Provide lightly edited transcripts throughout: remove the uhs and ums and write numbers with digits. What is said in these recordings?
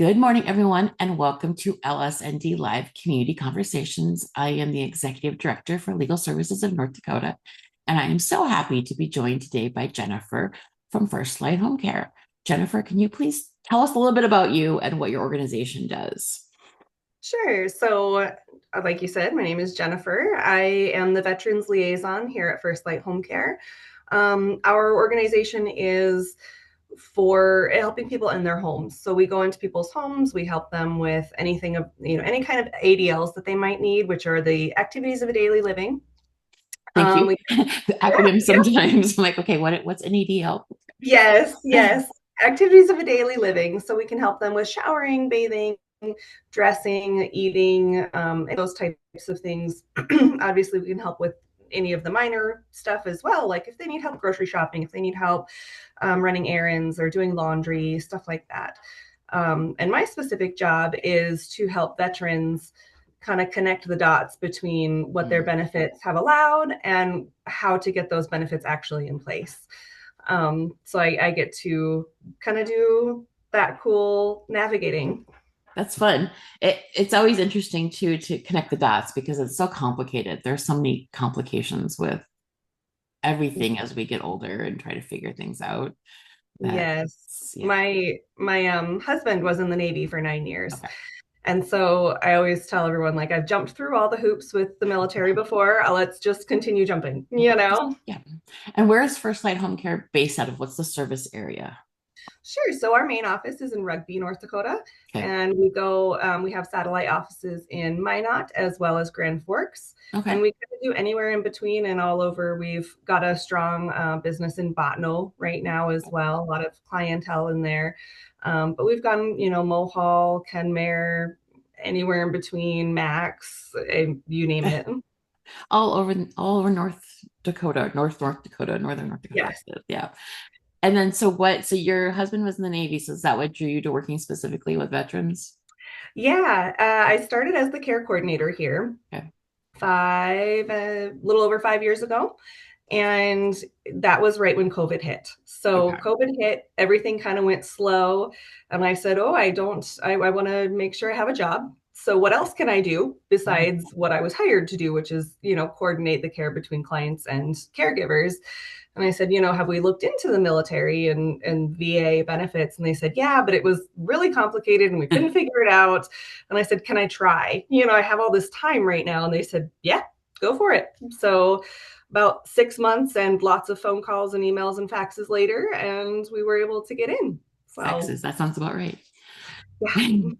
Good morning, everyone, and welcome to LSND Live Community Conversations. I am the Executive Director for Legal Services of North Dakota, and I am so happy to be joined today by Jennifer from FirstLight Home Care. Jennifer, can you please tell us a little bit about you and what your organization does? Sure. Like you said, my name is Jennifer. I am the Veterans Liaison here at FirstLight Home Care. Our organization is for helping people in their homes. So we go into people's homes, we help them with anything of, any kind of ADLs that they might need, which are the activities of daily living. Thank you. We The Yeah, acronym yeah. sometimes I'm like, okay, what's an EDL? Yes, yes. Activities of a daily living. So we can help them with showering, bathing, dressing, eating, and those types of things. Obviously, we can help with any of the minor stuff as well, like if they need help grocery shopping, if they need help running errands or doing laundry, stuff like that. And my specific job is to help veterans kind of connect the dots between what their Mm. benefits have allowed and how to get those benefits actually in place. So I get to kind of do that cool navigating. That's fun. It's always interesting too to connect the dots because it's so complicated. There's so many complications with everything as we get older and try to figure things out. That Yes. yeah. My husband was in the Navy for 9 years. Okay. And so I always tell everyone, like, I've jumped through all the hoops with the military before. Let's just continue jumping, you know? Yeah. And where is First Light Home Care based out of? What's the service area? Sure. So our main office is in Rugby, North Dakota, Okay. and we have satellite offices in Minot as well as Grand Forks, and Okay. we kind of do anywhere in between and all over. We've got a strong business in Botno right now as well, a lot of clientele in there, but we've gone, Mohall, Kenmare, anywhere in between, Max, you name it. All over North Dakota, North Dakota, northern North Dakota. Yes. Yeah. And then so your husband was in the Navy, so is that what drew you to working specifically with veterans? Yeah, I started as the care coordinator here Okay. a little over 5 years ago. And that was right when COVID hit. So Okay. COVID hit, everything kind of went slow. And I said, oh, I want to make sure I have a job. So what else can I do Mhm. besides what I was hired to do, which is, coordinate the care between clients and caregivers? And I said, have we looked into the military and VA benefits? And they said, yeah, but it was really complicated and we couldn't figure it out. And I said, can I try? I have all this time right now. And they said, yeah, go for it. So about 6 months and lots of phone calls and emails and faxes later, and we were able to get in. So, Faxes, that sounds about right. yeah.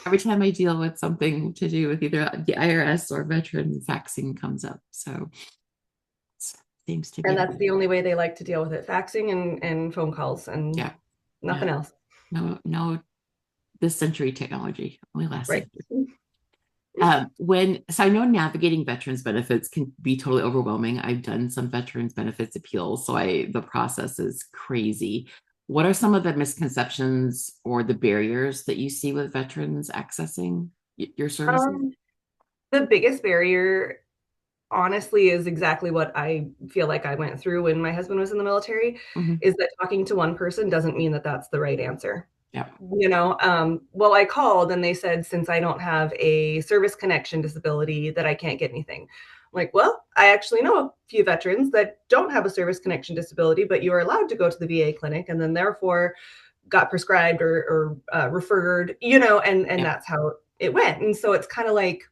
Every time I deal with something to do with either the IRS or veteran, faxing comes up. So it seems to And be, that's the only way they like to deal with it, faxing and phone calls and yeah, yeah. nothing else. No, this century technology, only last Right. century. So I know navigating veterans benefits can be totally overwhelming. I've done some veterans benefits appeals, so the process is crazy. What are some of the misconceptions or the barriers that you see with veterans accessing your services? Um, the biggest barrier, honestly, is exactly what I feel like I went through when my husband was in the military, Mhm. is that talking to one person doesn't mean that that's the right answer. Yeah. Well, I called and they said, since I don't have a service connection disability, that I can't get anything. I'm like, well, I actually know a few veterans that don't have a service connection disability, but you are allowed to go to the VA clinic, and then therefore got prescribed or referred, and Yeah. that's how it went. And so it's kind of like,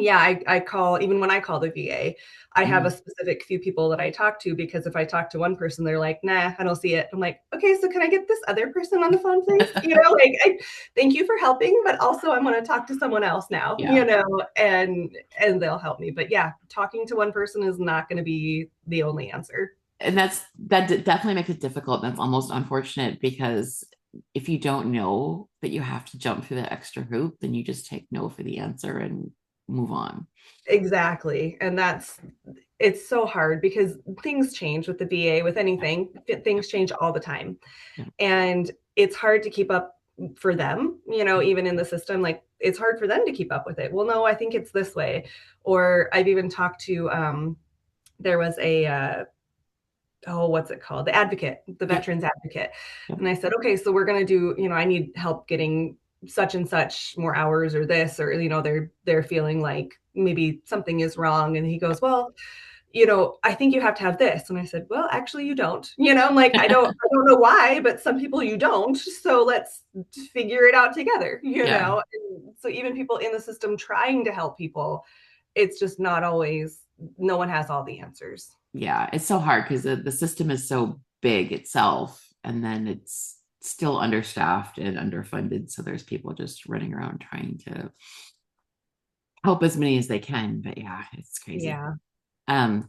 yeah, I call, even when I call the VA, I have a Mhm. specific few people that I talk to, because if I talk to one person, they're like, nah, I don't see it. I'm like, okay, so can I get this other person on the phone, please? Thank you for helping, but also I want to talk to someone else now, Yeah. and they'll help me. But yeah, talking to one person is not going to be the only answer. And definitely makes it difficult. That's almost unfortunate because if you don't know that you have to jump through that extra hoop, then you just take no for the answer and move on. Exactly. And it's so hard because things change with the VA, with anything, Yeah. things change all the time. Yeah. And it's hard to keep up for them, even in the system. Like, it's hard for them to keep up with it. Well, no, I think it's this way. Or I've even talked to, there was oh, what's it called? The advocate, the Yep. veterans advocate. Yep. And I said, okay, so we're going to do, I need help getting such and such more hours or this, or, they're feeling like maybe something is wrong. And he goes, well, I think you have to have this. And I said, well, actually you don't, I'm like, I don't know why, but some people you don't. So let's figure it out together, Yeah. And so even people in the system trying to help people, it's just not always, no one has all the answers. Yeah. It's so hard because the system is so big itself, and then it's still understaffed and underfunded. So there's people just running around trying to help as many as they can. But yeah, it's crazy. Yeah. Um,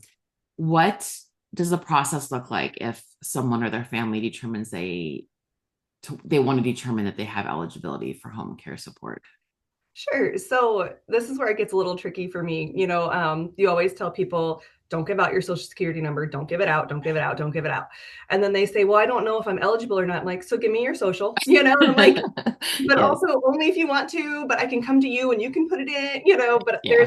what does the process look like if someone or their family determines they want to determine that they have eligibility for home care support? Sure. So this is where it gets a little tricky for me. You always tell people, don't give out your social security number. Don't give it out. Don't give it out. Don't give it out. And then they say, well, I don't know if I'm eligible or not. I'm like, so give me your social, and I'm like, but Yes. also only if you want to, but I can come to you and you can put it in, but Yeah.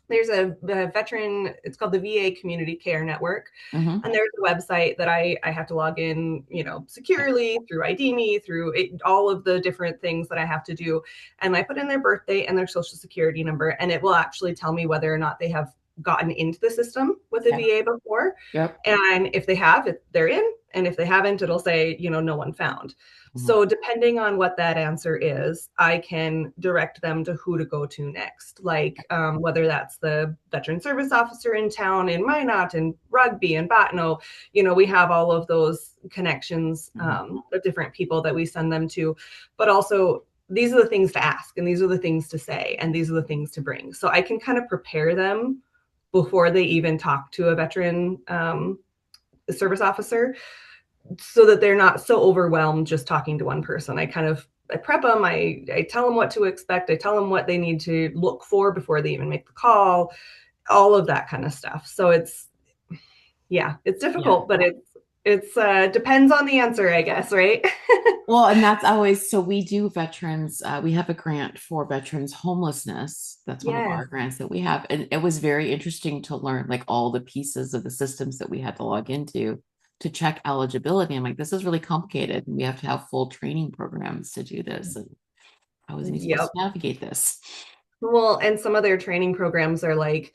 there's a veteran, it's called the VA Community Care Network. Hmm. And there's a website that I have to log in, securely through ID me, through all of the different things that I have to do. And I put in their birthday and their social security number, and it will actually tell me whether or not they have gotten into the system with the Yeah. VA before. Yep. And if they have, they're in. And if they haven't, it'll say, no one found. Mhm. So depending on what that answer is, I can direct them to who to go to next, like whether that's the veteran service officer in town, in Minot, in Rugby, and Botno. We have all of those connections Mhm. of different people that we send them to, but also these are the things to ask, and these are the things to say, and these are the things to bring. So I can kind of prepare them before they even talk to a veteran service officer, so that they're not so overwhelmed just talking to one person. I prep them. I tell them what to expect. I tell them what they need to look for before they even make the call, all of that kind of stuff. So it's Yeah. difficult, but it's depends on the answer, I guess, right? Well, and that's always so we do veterans, we have a grant for veterans homelessness. That's one of Yes. our grants that we have. And it was very interesting to learn like all the pieces of the systems that we had to log into to check eligibility. I'm like, this is really complicated. And we have to have full training programs to do this. And how was he supposed Yep. to navigate this? Well, and some of their training programs are like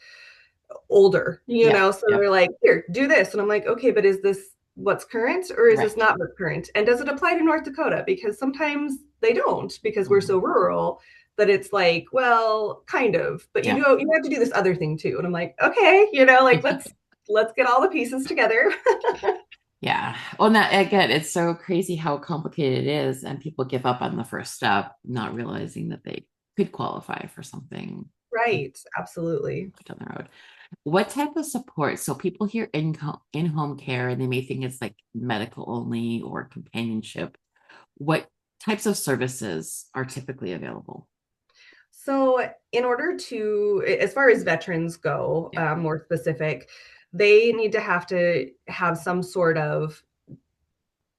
older, Yeah. so Yep. they're like, here, do this. And I'm like, okay, but is this what's current or is this Right. not what's current? And does it apply to North Dakota? Because sometimes they don't, because we're Mhm. so rural that it's like, well, kind of, but Yeah. you have to do this other thing too. And I'm like, okay, like let's get all the pieces together. Yeah. Well, that again, it's so crazy how complicated it is, and people give up on the first step, not realizing that they could qualify for something Right. Absolutely. down the road. What type of support? So people hear in-home care and they may think it's like medical only or companionship. What types of services are typically available? So, in order to, as far as veterans go, Yeah. more specific, they need to have some sort of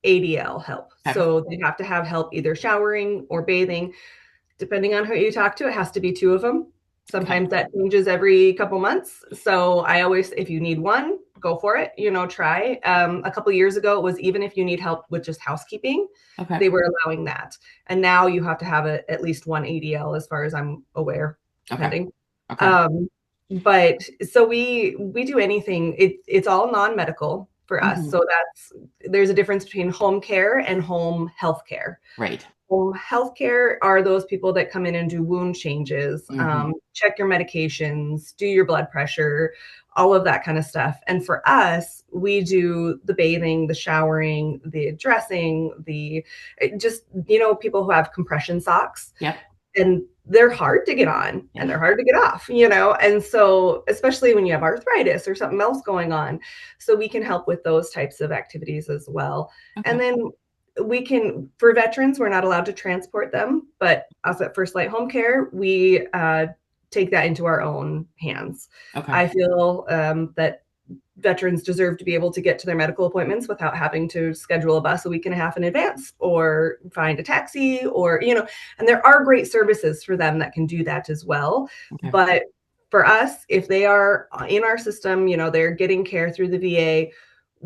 ADL help. Okay. So they have to have help either showering or bathing. Depending on who you talk to, it has to be two of them. Okay. Sometimes that changes every couple months. So I always, if you need one, go for it, try. A couple years ago, it was even if you need help with just housekeeping, Okay. they were allowing that. And now you have to have at least one ADL, as far as I'm aware, Okay. depending. Okay. Um, but so we do anything. It's all non-medical for us. Hmm. So there's a difference between home care and home health care. Right. Home healthcare are those people that come in and do wound changes, Hmm. check your medications, do your blood pressure, all of that kind of stuff. And for us, we do the bathing, the showering, the dressing, the just, people who have compression socks, Yep. and they're hard to get on and Yeah. they're hard to get off, and so especially when you have arthritis or something else going on, so we can help with those types of activities as well. Okay. And then for veterans, we're not allowed to transport them, but us at FirstLight Home Care, we take that into our own hands. Okay. I feel that veterans deserve to be able to get to their medical appointments without having to schedule a bus a week and a half in advance or find a taxi, or, and there are great services for them that can do that as well. Okay. But for us, if they are in our system, they're getting care through the VA,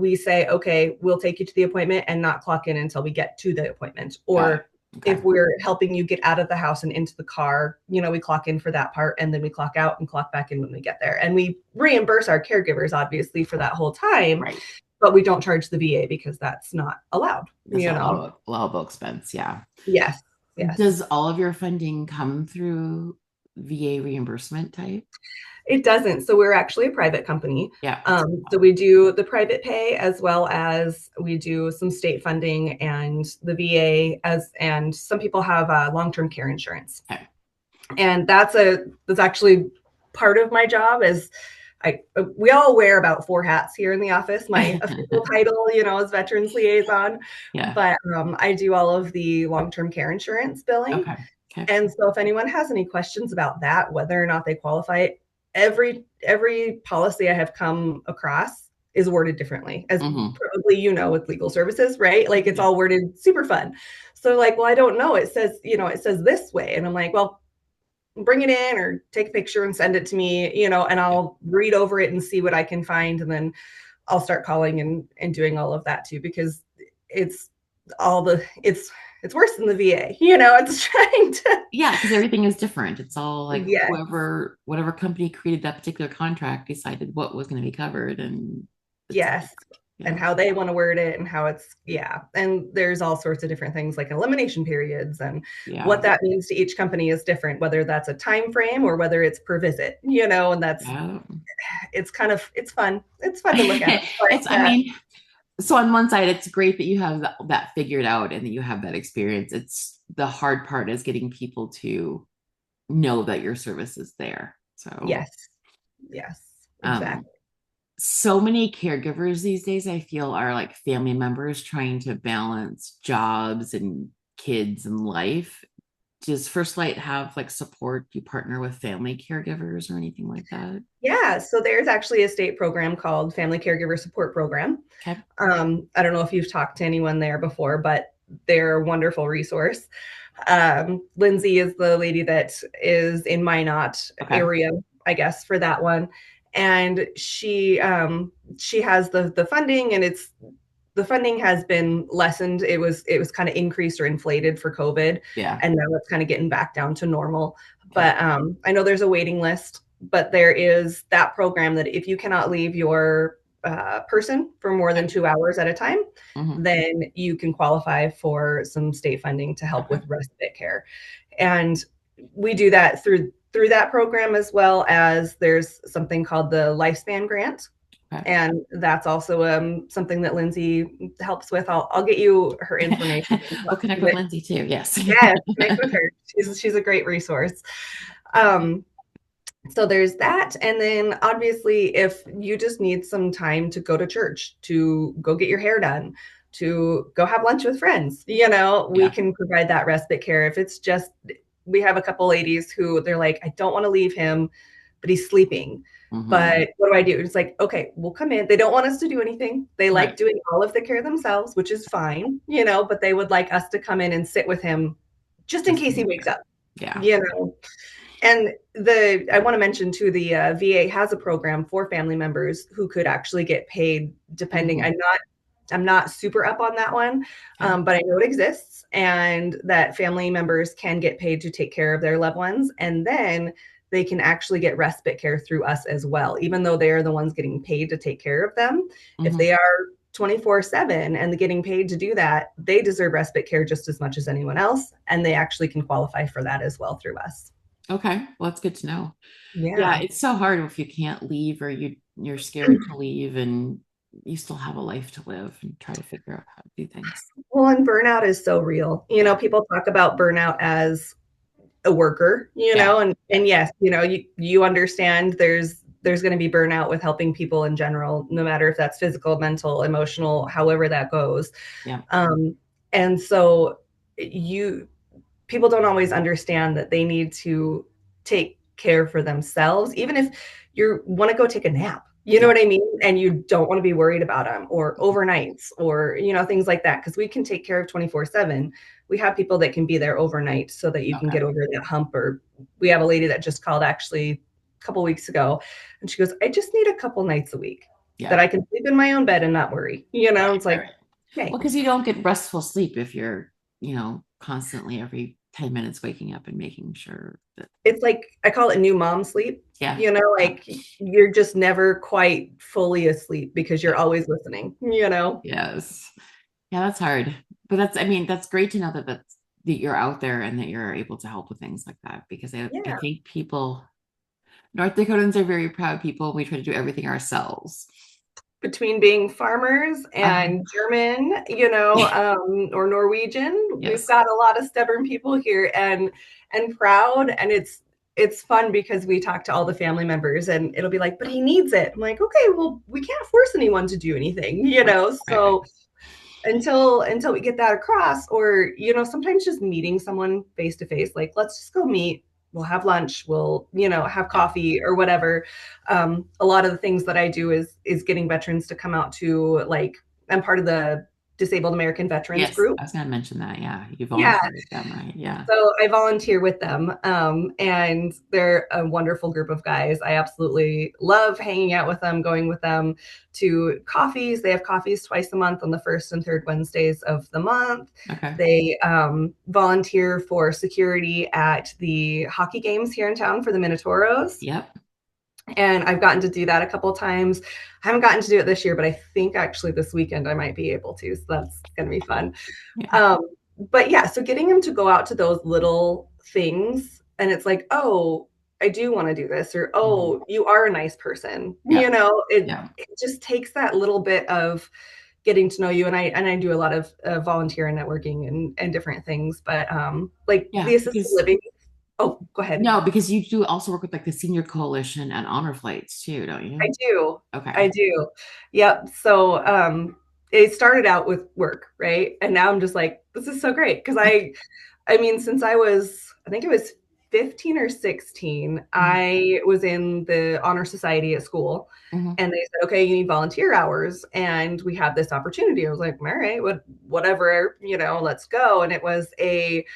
we say, okay, we'll take you to the appointment and not clock in until we get to the appointment. Got it. Or Okay. if we're helping you get out of the house and into the car, we clock in for that part, and then we clock out and clock back in when we get there. And we reimburse our caregivers, obviously, for that whole time, Right. but we don't charge the VA because that's not allowed, That's a allowable expense. Yeah. Yes. Yes. Does all of your funding come through VA reimbursement type? It doesn't. So we're actually a private company. Yeah. So we do the private pay, as well as we do some state funding and the VA, and some people have long-term care insurance. Okay. And that's actually part of my job. Is we all wear about 4 hats here in the office. My official title, is Veterans Liaison, Yeah. but I do all of the long-term care insurance billing. Okay. Okay. And so if anyone has any questions about that, whether or not they qualify, every policy I have come across is worded differently, as probably with legal services, right? Like, it's all worded super fun. So like, well, I don't know. It says this way. And I'm like, well, bring it in or take a picture and send it to me, and I'll read over it and see what I can find. And then I'll start calling and doing all of that too, because it's worse than the VA, it's trying to. Yeah, because everything is different. It's all like whatever company created that particular contract decided what was going to be covered. And and how they want to word it, and how it's, and there's all sorts of different things like elimination periods, and what that means to each company is different, whether that's a time frame or whether it's per visit, and that's it's fun to look at. But, so on one side, it's great that you have that figured out and that you have that experience. It's the hard part is getting people to know that your service is there. So yes, exactly. So many caregivers these days, I feel, are like family members trying to balance jobs and kids and life. Does FirstLight have like support? Do you partner with family caregivers or anything like that? Yeah, so there's actually a state program called Family Caregiver Support Program. Okay. I don't know if you've talked to anyone there before, but they're a wonderful resource. Lindsay is the lady that is in Minot area, I guess, for that one. And she has the funding, and the funding has been lessened. It was kind of increased or inflated for COVID. And now it's kind of getting back down to normal. But I know there's a waiting list, but there is that program that if you cannot leave your person for more than 2 hours at a time, then you can qualify for some state funding to help with respite care. And we do that through that program, as well as there's something called the Lifespan Grant. And that's also something that Lindsay helps with. I'll get you her information. I'll connect with Lindsay too. Yes. Yes, connect with her. She's a great resource. So there's that. And then obviously, if you just need some time to go to church, to go get your hair done, to go have lunch with friends, we can provide that respite care. If it's just, we have a couple ladies who they're like, I don't want to leave him, but he's sleeping. But what do I do? It's like, okay, we'll come in. They don't want us to do anything. They like doing all of the care themselves, which is fine, but they would like us to come in and sit with him just in case he wakes up. And I want to mention too, the VA has a program for family members who could actually get paid depending. I'm not super up on that one, but I know it exists, and that family members can get paid to take care of their loved ones. And then they can actually get respite care through us as well, even though they are the ones getting paid to take care of them. If they are 24/7 and getting paid to do that, they deserve respite care just as much as anyone else. And they actually can qualify for that as well through us. Okay. Well, that's good to know. Yeah. It's so hard if you can't leave, or you're scared to leave, and you still have a life to live, and try to figure out how to do things. Well, and burnout is so real. People talk about burnout as a worker, and yes, you understand there's going to be burnout with helping people in general, no matter if that's physical, mental, emotional, however that goes. And so people don't always understand that they need to take care for themselves, even if you want to go take a nap, you know what I mean? And you don't want to be worried about them, or overnights, or, things like that. Cause we can take care of 24/7. We have people that can be there overnight so that you can get over that hump. Or we have a lady that just called actually a couple weeks ago, and she goes, I just need a couple nights a week. that Yeah. I can sleep in my own bed and not worry. You Right, know, it's right, like, right. okay. Well, because you don't get restful sleep if you're, constantly every 10 minutes waking up and making sure that, It's like I call it new mom sleep. yeah, You know, yeah, like you're just never quite fully asleep because you're yeah, always listening, you know? yes. Yeah, that's hard. But I mean, that's great to know that you're out there and that you're able to help with things like that because I Yeah. think North Dakotans are very proud people. We try to do everything ourselves. Between being farmers Uh-huh. and German, or Norwegian, we've Yes. got a lot of stubborn people here and proud. And it's fun because we talk to all the family members and it'll be like, but he needs it. I'm like, okay, well, we can't force anyone to do anything, Right, right, right. So until we get that across, or sometimes just meeting someone face to face, like let's just go meet, we'll have lunch, we'll have Yeah. coffee or whatever. A lot of the things that I do is getting veterans to come out to, like, I'm part of the Disabled American Veterans Yes, group. I was gonna mention that. Yeah. You Yeah, volunteer with them, right? Yeah. so I volunteer with them, and they're a wonderful group of guys. I absolutely love hanging out with them, going with them to coffees. They have coffees twice a month on the first and third Wednesdays of the month. Okay. They volunteer for security at the hockey games here in town for the Minotauros. Yep. And I've gotten to do that a couple times. I haven't gotten to do it this year, but I think actually this weekend I might be able to. So that's going to be fun. Yeah. Um, but yeah, so getting him to go out to those little things, and it's like, oh, I do want to do this, or Mhm. oh, you are a nice person. Yeah. It Yeah. it just takes that little bit of getting to know you, and I do a lot of volunteer and networking and different things, but like Yeah. the assisted Because living. Oh, go ahead. no, because you do also work with like the senior coalition and honor flights too, don't I you? do. Okay. I do. Yep. So it started out with work, right? And now I'm just like, this is so great. Because I mean, since I think it was 15 or 16, Mhm. I was in the honor society at school. Mhm. And they said, okay, you need volunteer hours. And we have this opportunity. I was like, all right, whatever, let's go. And it was a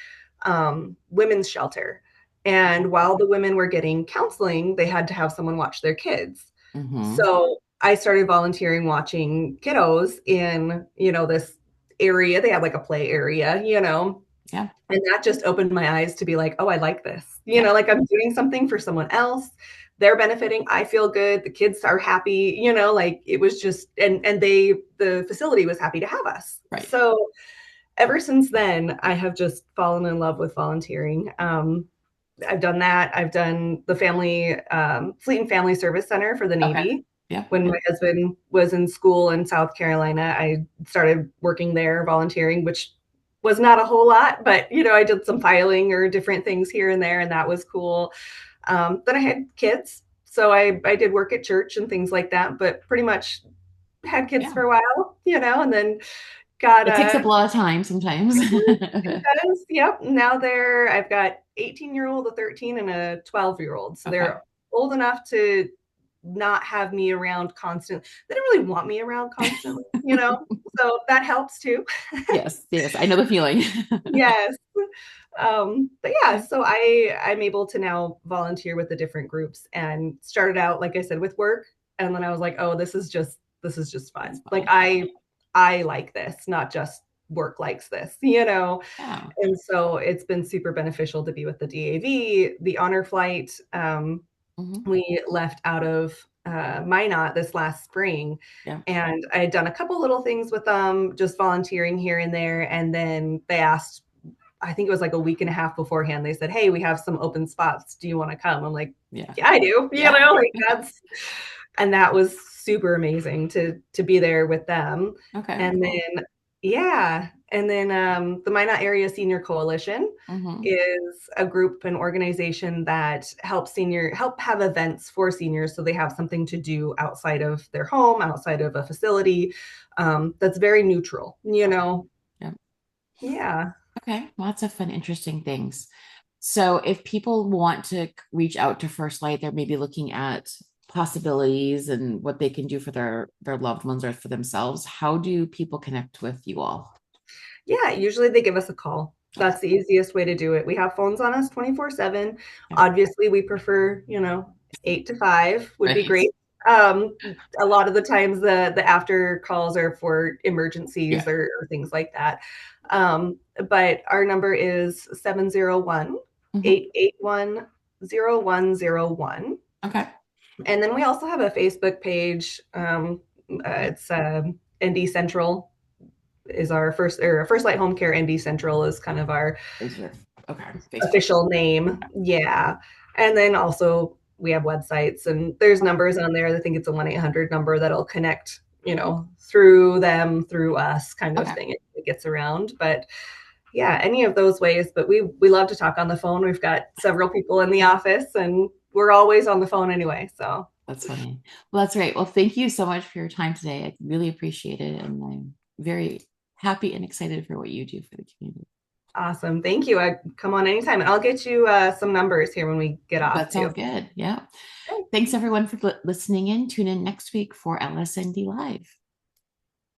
women's shelter. And while the women were getting counseling, they had to have someone watch their kids. Mhm. So I started volunteering watching kiddos in, this area. They had like a play area, Yeah. and that just opened my eyes to be like, oh, I like this. Yeah. Like I'm doing something for someone else. They're benefiting. I feel good. The kids are happy, like it was just, and the facility was happy to have us. Right. So ever since then, I have just fallen in love with volunteering. I've done that. I've done the Fleet and Family Service Center for the Okay. Navy. Yeah. When Yeah. my husband was in school in South Carolina, I started working there, volunteering, which was not a whole lot, but I did some filing or different things here and there, and that was cool. Then I had kids, so I did work at church and things like that, but pretty much had kids Yeah. for a while, and then got It takes up a lot of time sometimes. it does. Yep. Now I've got 18-year-old, a 13, and a 12-year-old. So Okay. they're old enough to not have me around constant. They don't really want me around constantly, So that helps too. Yes. Yes. I know the feeling. Yes. But yeah, Okay. so I'm able to now volunteer with the different groups, and started out, like I said, with work. And then I was like, oh, this is just That's fun. Like fun. I like this, not just work likes this. Yeah. And so it's been super beneficial to be with the DAV, the honor flight. Hmm. We left out of Minot this last spring, Yeah. and I had done a couple little things with them, just volunteering here and there. And then they asked, I think it was like a week and a half beforehand, they said, hey, we have some open spots. Do you want to come? I'm like, Yeah. yeah, I do. Yeah. Like and that was super amazing to be there with them. Okay. And Cool. then, yeah. And then the Minot Area Senior Coalition Hmm. is a group, an organization that help have events for seniors so they have something to do outside of their home, outside of a facility, that's very neutral. Okay. Yeah. Yeah. Okay. Lots of fun, interesting things. So if people want to reach out to First Light, they're maybe looking at possibilities and what they can do for their loved ones or for themselves. How do people connect with you all? Yeah, usually they give us a call. Okay. That's the easiest way to do it. We have phones on us 24/7. Yeah. Obviously, we prefer, 8 to 5 would be Right. great. Um, a lot of the times the after calls are for Yeah. emergencies or things like that. But our number is 701 Mhm. 881 0101. Okay. And then we also have a Facebook page. It's ND Central is our FirstLight Home Care. ND Central is kind of our Is your okay Facebook? official name. Yeah. And then also we have websites and there's numbers on there. I think it's a 1-800 number that'll connect, through them, through us kind of Okay, thing. It gets around. But yeah, any of those ways. But we love to talk on the phone. We've got several people in the office and we're always on the phone anyway. So that's funny. Well, that's great. Well, thank you so much for your time today. I really appreciate it, and I'm very happy and excited for what you do for the community. awesome. Thank you. Come on anytime. And I'll get you some numbers here when we get off That too. sounds good. Yeah. Okay. Thanks everyone for listening in. Tune in next week for LSND Live.